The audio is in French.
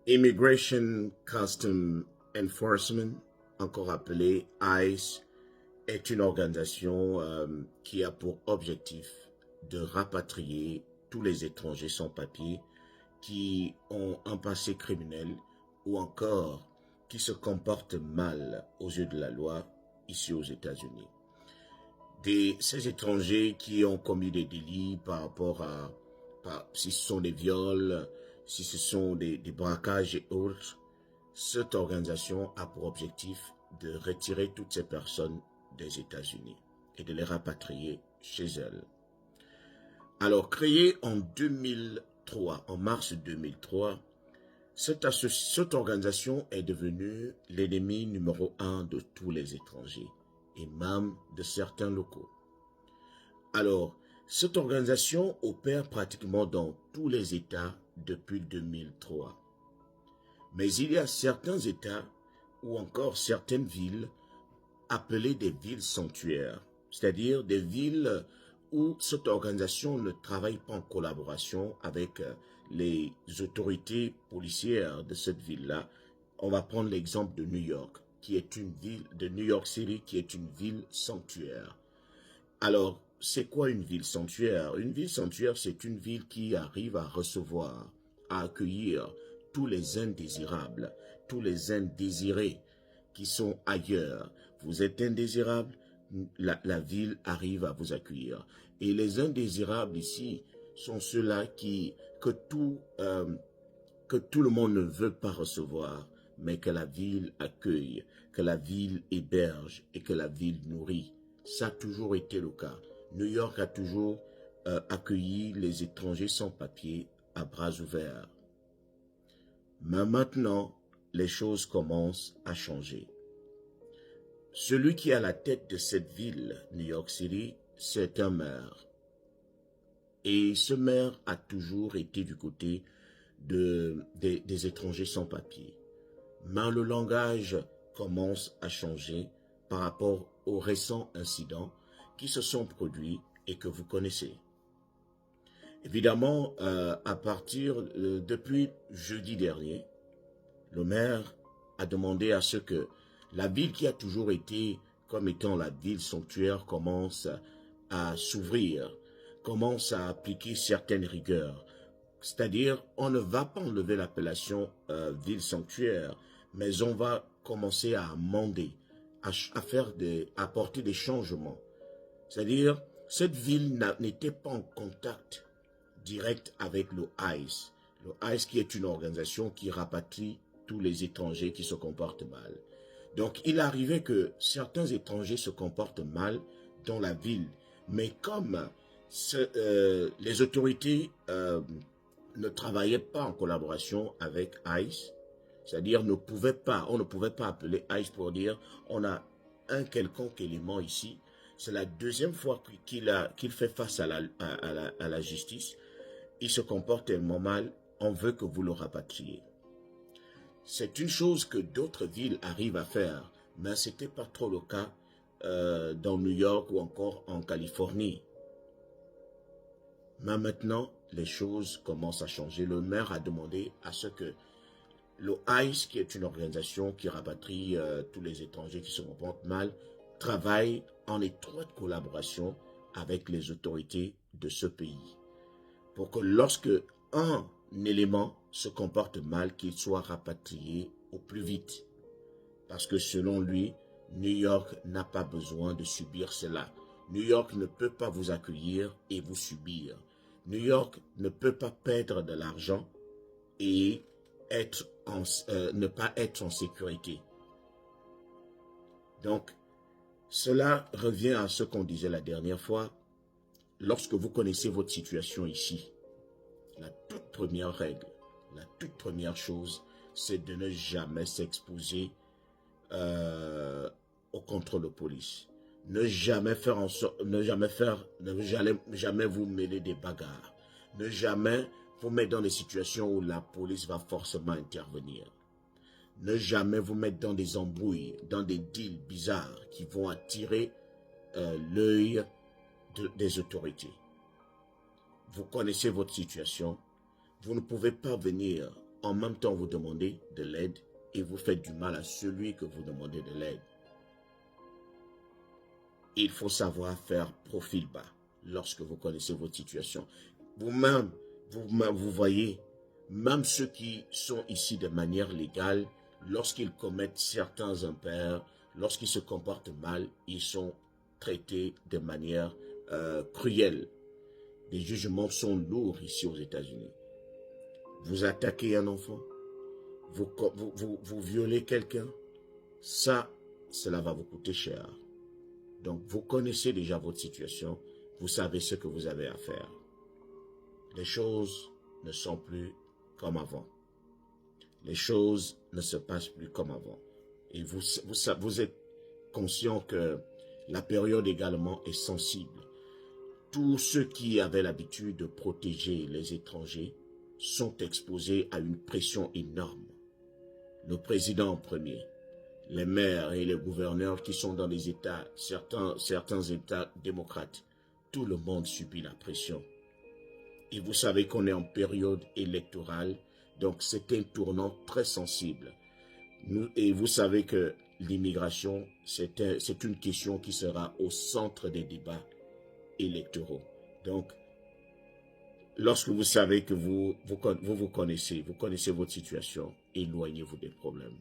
Immigration Custom Enforcement, encore appelé ICE, est une organisation qui a pour objectif de rapatrier tous les étrangers sans papier qui ont un passé criminel ou encore qui se comportent mal aux yeux de la loi ici aux États-Unis. Ces étrangers qui ont commis des délits par rapport si ce sont des viols, si ce sont des braquages et autres, cette organisation a pour objectif de retirer toutes ces personnes des États-Unis et de les rapatrier chez elles. Alors, créée en 2003, en mars 2003, cette organisation est devenue l'ennemi numéro un de tous les étrangers et même de certains locaux. Alors, cette organisation opère pratiquement dans tous les États depuis 2003. Mais il y a certains États ou encore certaines villes appelées des villes sanctuaires, c'est-à-dire des villes où cette organisation ne travaille pas en collaboration avec les autorités policières de cette ville-là. On va prendre l'exemple de New York, qui est une ville, de New York City, qui est une ville sanctuaire. Alors, c'est quoi une ville sanctuaire? Une ville sanctuaire, c'est une ville qui arrive à recevoir, à accueillir tous les indésirables, tous les indésirés qui sont ailleurs. Vous êtes indésirable, la ville arrive à vous accueillir. Et les indésirables ici sont ceux-là que tout le monde ne veut pas recevoir, mais que la ville accueille, que la ville héberge et que la ville nourrit. Ça a toujours été le cas. New York a toujours accueilli les étrangers sans papier à bras ouverts. Mais maintenant, les choses commencent à changer. Celui qui est à la tête de cette ville, New York City, c'est un maire. Et ce maire a toujours été du côté des étrangers sans papier. Mais le langage commence à changer par rapport aux récents incidents qui se sont produits et que vous connaissez. Évidemment, depuis jeudi dernier, le maire a demandé à ce que la ville qui a toujours été comme étant la ville sanctuaire commence à s'ouvrir, commence à appliquer certaines rigueurs. C'est-à-dire, on ne va pas enlever l'appellation ville sanctuaire, mais on va commencer à amender, à apporter des changements. C'est-à-dire, cette ville n'était pas en contact direct avec le ICE. Le ICE qui est une organisation qui rapatrie tous les étrangers qui se comportent mal. Donc, il arrivait que certains étrangers se comportent mal dans la ville. Mais comme les autorités ne travaillaient pas en collaboration avec ICE, c'est-à-dire on ne pouvait pas appeler ICE pour dire on a un quelconque élément ici. C'est la deuxième fois qu'il fait face à la justice. Il se comporte tellement mal, on veut que vous le rapatriez. C'est une chose que d'autres villes arrivent à faire, mais ce n'était pas trop le cas dans New York ou encore en Californie. Mais maintenant, les choses commencent à changer. Le maire a demandé à ce que le ICE, qui est une organisation qui rapatrie tous les étrangers qui se comportent mal, travaille en étroite collaboration avec les autorités de ce pays. Pour que lorsque un élément se comporte mal, qu'il soit rapatrié au plus vite. Parce que selon lui, New York n'a pas besoin de subir cela. New York ne peut pas vous accueillir et vous subir. New York ne peut pas perdre de l'argent et ne pas être en sécurité. Donc, cela revient à ce qu'on disait la dernière fois. Lorsque vous connaissez votre situation ici, la toute première règle, la toute première chose, c'est de ne jamais s'exposer au contrôle de police. Ne jamais jamais vous mêler des bagarres. Ne jamais vous mettre dans des situations où la police va forcément intervenir. Ne jamais vous mettre dans des embrouilles, dans des deals bizarres qui vont attirer l'œil des autorités. Vous connaissez votre situation. Vous ne pouvez pas venir en même temps vous demandez de l'aide et vous faites du mal à celui que vous demandez de l'aide. Il faut savoir faire profil bas lorsque vous connaissez votre situation. Vous-même, vous voyez, même ceux qui sont ici de manière légale, lorsqu'ils commettent certains impairs, lorsqu'ils se comportent mal, ils sont traités de manière cruelle. Les jugements sont lourds ici aux États-Unis. Vous attaquez un enfant, vous violez quelqu'un, cela va vous coûter cher. Donc, vous connaissez déjà votre situation, vous savez ce que vous avez à faire. Les choses ne sont plus comme avant. Les choses ne se passent plus comme avant. Et vous êtes conscient que la période également est sensible. Tous ceux qui avaient l'habitude de protéger les étrangers sont exposés à une pression énorme. Le président en premier, les maires et les gouverneurs qui sont dans les États, certains États démocrates, tout le monde subit la pression. Et vous savez qu'on est en période électorale, donc c'est un tournant très sensible. Et vous savez que l'immigration, c'est une question qui sera au centre des débats électoraux. Donc, lorsque vous savez que vous connaissez votre situation, éloignez-vous des problèmes.